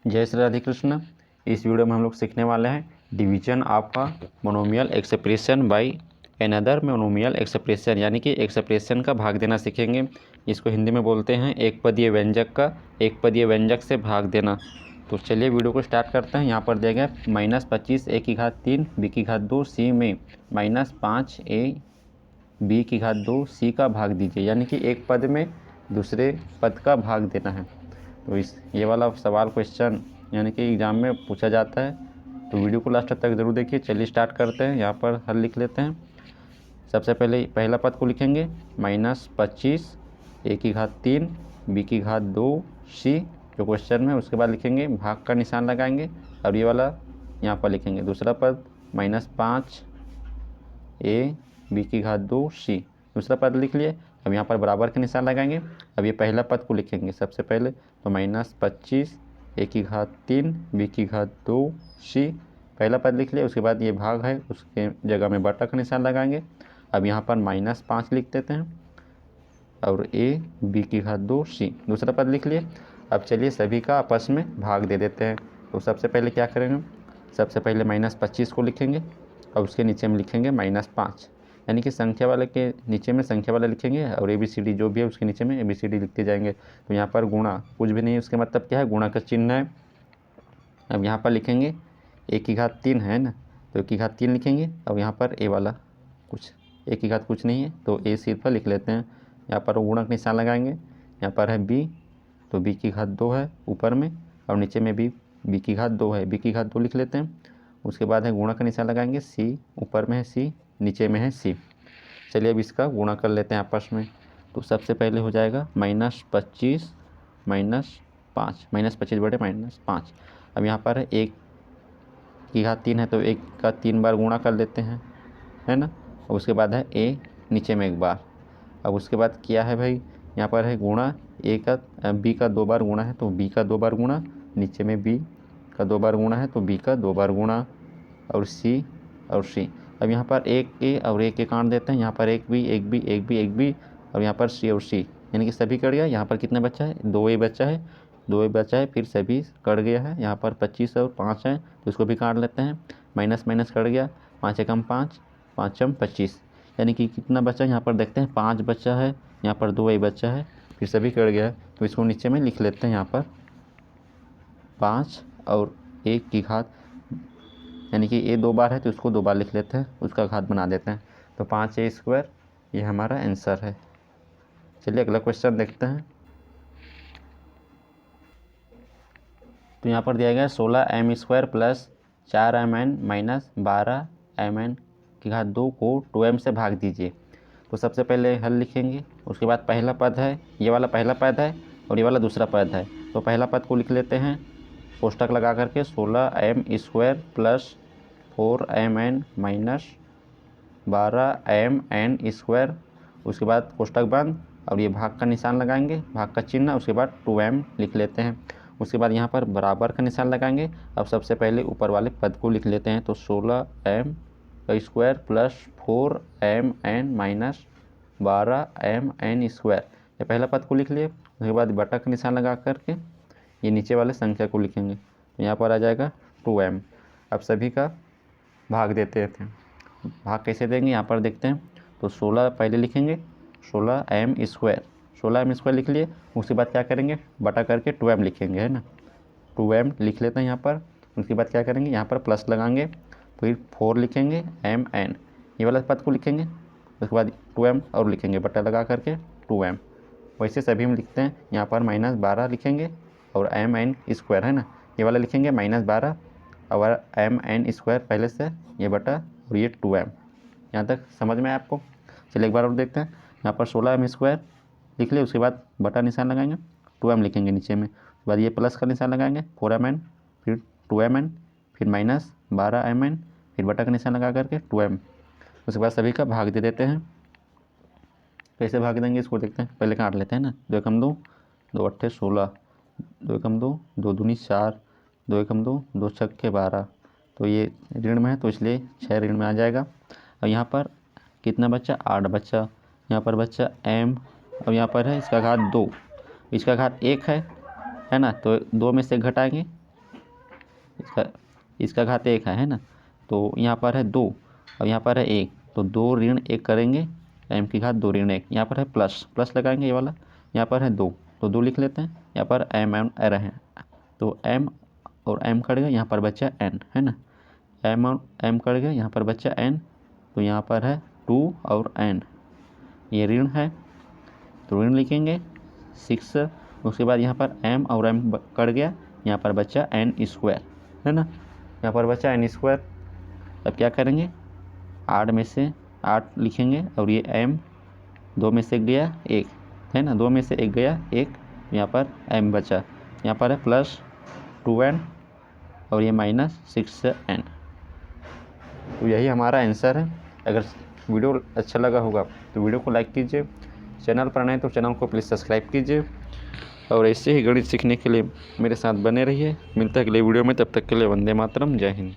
जय श्री राधे कृष्ण। इस वीडियो में हम लोग सीखने वाले हैं division of a monomial expression by another monomial expression, यानी कि एक्सप्रेशन का भाग देना सीखेंगे। इसको हिंदी में बोलते हैं एक पदीय व्यंजक का एक पदीय व्यंजक से भाग देना। तो चलिए वीडियो को स्टार्ट करते हैं। यहाँ पर दिया गया -25 a की घात 3 b की घात 2 c में -5 a b की घात 2 c का भाग दीजिए, यानी कि एक पद में दूसरे पद का भाग देना है। तो ये वाला सवाल क्वेश्चन यानी कि एग्ज़ाम में पूछा जाता है, तो वीडियो को लास्ट तक ज़रूर देखिए। चलिए स्टार्ट करते हैं। यहाँ पर हल लिख लेते हैं। सबसे पहले पहला पद को लिखेंगे -25 a की घात 3 b की घात 2 c जो क्वेश्चन में, उसके बाद लिखेंगे भाग का निशान लगाएंगे और ये वाला यहाँ पर लिखेंगे। दूसरा पद -5 a b की घात 2 c, दूसरा पद लिख लिए। अब यहाँ पर बराबर के निशान लगाएंगे। अब ये पहला पद को लिखेंगे सबसे पहले, तो -25 a की घात 3 b की घात 2 c पहला पद लिख लिया। उसके बाद ये भाग है, उसके जगह में बटा का निशान लगाएंगे। अब यहाँ पर -5 लिख देते हैं और a b की घात 2 c दूसरा पद लिख लिए। अब चलिए सभी का आपस में भाग दे देते हैं। तो सबसे पहले क्या करेंगे, सबसे पहले -25 को लिखेंगे और उसके नीचे में लिखेंगे -5, यानी कि संख्या वाले के नीचे में संख्या वाला लिखेंगे और ABCD जो भी है उसके नीचे में ABCD लिखते जाएंगे। तो यहाँ पर गुणा कुछ भी नहीं है, उसके मतलब क्या है, गुणा का चिन्ह है। अब यहाँ पर लिखेंगे a की घात 3 है ना, तो a की घात 3 लिखेंगे। अब यहाँ पर a वाला कुछ a की घात कुछ नहीं है, तो a सिर्फ लिख लेते हैं। यहाँ पर गुणक निशान लगाएंगे। यहाँ पर है b, तो b की घात 2 है ऊपर में और नीचे में भी b की घात 2 है, b की घात 2 लिख लेते हैं। उसके बाद है गुणा का निशान लगाएंगे। c ऊपर में है c, नीचे में है c। चलिए अब इसका गुणा कर लेते हैं आपस में। तो सबसे पहले हो जाएगा -25 -5 -25 बटे -5। अब यहाँ पर है 1 की घात 3 है, तो 1 का 3 बार गुणा कर लेते हैं, है ना। और उसके बाद है a नीचे में एक बार। अब उसके बाद क्या है भाई, यहाँ पर है गुणा b का 2 बार गुणा है, तो b का 2 बार गुणा, नीचे में b का 2 बार गुणा है, तो b का 2 बार गुणा और c और c। अब यहाँ पर एक a और एक a काट देते हैं। यहाँ पर एक b और यहाँ पर c और c, यानी कि सभी कट गया। यहाँ पर कितने बचा है, 2a बचा है, 2a बचा है, फिर सभी कट गया है। यहाँ पर 25 और 5 है, तो इसको भी काट लेते हैं। माइनस माइनस कट गया, 5 एकम 5, 5 25, यानी कि कितना बचा है, यहाँ पर देखते हैं 5 बचा है, यहाँ पर 2a बचा है, फिर सभी कट गया है। तो इसको नीचे में लिख लेते हैं। यहाँ पर 5 और 1 की घात, यानी कि a 2 बार है तो उसको 2 बार लिख लेते हैं, उसका घात बना देते हैं। तो 5a², ये हमारा आंसर है। चलिए अगला क्वेश्चन देखते हैं। तो यहाँ पर दिया गया 16m² plus 4mn minus 12mn की घात 2 को 2m से भाग दीजिए। तो सबसे पहले हल लिखेंगे। उसके बाद पहला पद है, ये वाला पहला पद है और ये वाला दूसरा पद है। तो पहला पद को लिख लेते हैं कोष्टक लगा करके, 16m² plus 4mn minus 12mn²। उसके बाद कोष्टक बंद और ये भाग का निशान लगाएंगे, भाग का चिन्ह। उसके बाद 2m लिख लेते हैं। उसके बाद यहाँ पर बराबर का निशान लगाएंगे। अब सबसे पहले ऊपर वाले पद को लिख लेते हैं। तो 16m² plus 4mn minus 12mn², ये पहला पद को लिख लिए। उसके बाद बटा का निशान लगा करके ये नीचे वाले संख्या को लिखेंगे। तो यहाँ पर आ जाएगा 2m। अब सभी का भाग देते हैं। भाग कैसे देंगे यहाँ पर देखते हैं। तो 16 पहले लिखेंगे, 16m² लिख लिए। उसके बाद क्या करेंगे, बटा करके 2m लिखेंगे, है ना। 2m लिख लेते हैं यहाँ पर। उसके बाद क्या करेंगे, यहाँ पर प्लस लगाएंगे, फिर 4 लिखेंगे mn, ये वाला पद को लिखेंगे। उसके बाद 2m और लिखेंगे बटा लगा करके 2m। वैसे सभी में लिखते हैं। यहाँ पर -12 लिखेंगे और mn² है ना, ये वाला लिखेंगे -12 और mn² पहले से, ये बटा और ये 2m। यहाँ तक समझ में आया आपको। चलिए एक बार और देखते हैं। यहाँ पर 16m² लिख लिए। उसके बाद बटा निशान लगाएंगे, 2m लिखेंगे नीचे में। उसके बाद ये प्लस का निशान लगाएंगे, 4mn, फिर 2mn, फिर -12mn, फिर बटा का निशान लगा करके 2m। उसके बाद सभी का भाग दे देते हैं। कैसे भाग देंगे इसको देखते हैं। पहले काट लेते हैं ना। 2 एकम 2, 2 अट्ठे 16, 2 एकम 2, 2 दूनी 4, 2 एकम 2, 2 छक्के 12। तो ये ऋण में है तो इसलिए 6 ऋण में आ जाएगा। और यहाँ पर कितना बच्चा, 8 बच्चा। यहाँ पर बच्चा m और यहाँ पर है इसका घात 2, इसका घात 1 है ना। तो 2 में से घटाएंगे इसका घात 1 है ना, तो यहाँ पर है 2 और यहाँ पर है 1, तो 2 ऋण 1 करेंगे, m की घात 2 ऋण 1। यहाँ पर है प्लस लगाएंगे ये वाला, यहाँ पर है 2 तो 2 लिख लेते हैं। यहाँ पर m है तो m और m कट गया, यहाँ पर बचा n है ना, m और m कट गया, यहाँ पर बचा n, तो यहाँ पर है 2 और n, ये ऋण है तो ऋण लिखेंगे 6। उसके बाद यहाँ पर m और m कट गया, यहाँ पर बचा n² है ना, यहाँ पर बचा n²। अब क्या करेंगे, 8 में से 8 लिखेंगे और ये m 2 में से गया 1 है ना, 2 में से 1 गया 1, यहाँ पर m बचा, यहाँ पर है प्लस 2n और ये माइनस 6n। तो यही हमारा आंसर है। अगर वीडियो अच्छा लगा होगा तो वीडियो को लाइक कीजिए, चैनल पर नए तो चैनल को प्लीज़ सब्सक्राइब कीजिए और ऐसे ही गणित सीखने के लिए मेरे साथ बने रहिए। मिलता है अगले वीडियो में, तब तक के लिए वंदे मातरम, जय हिंद।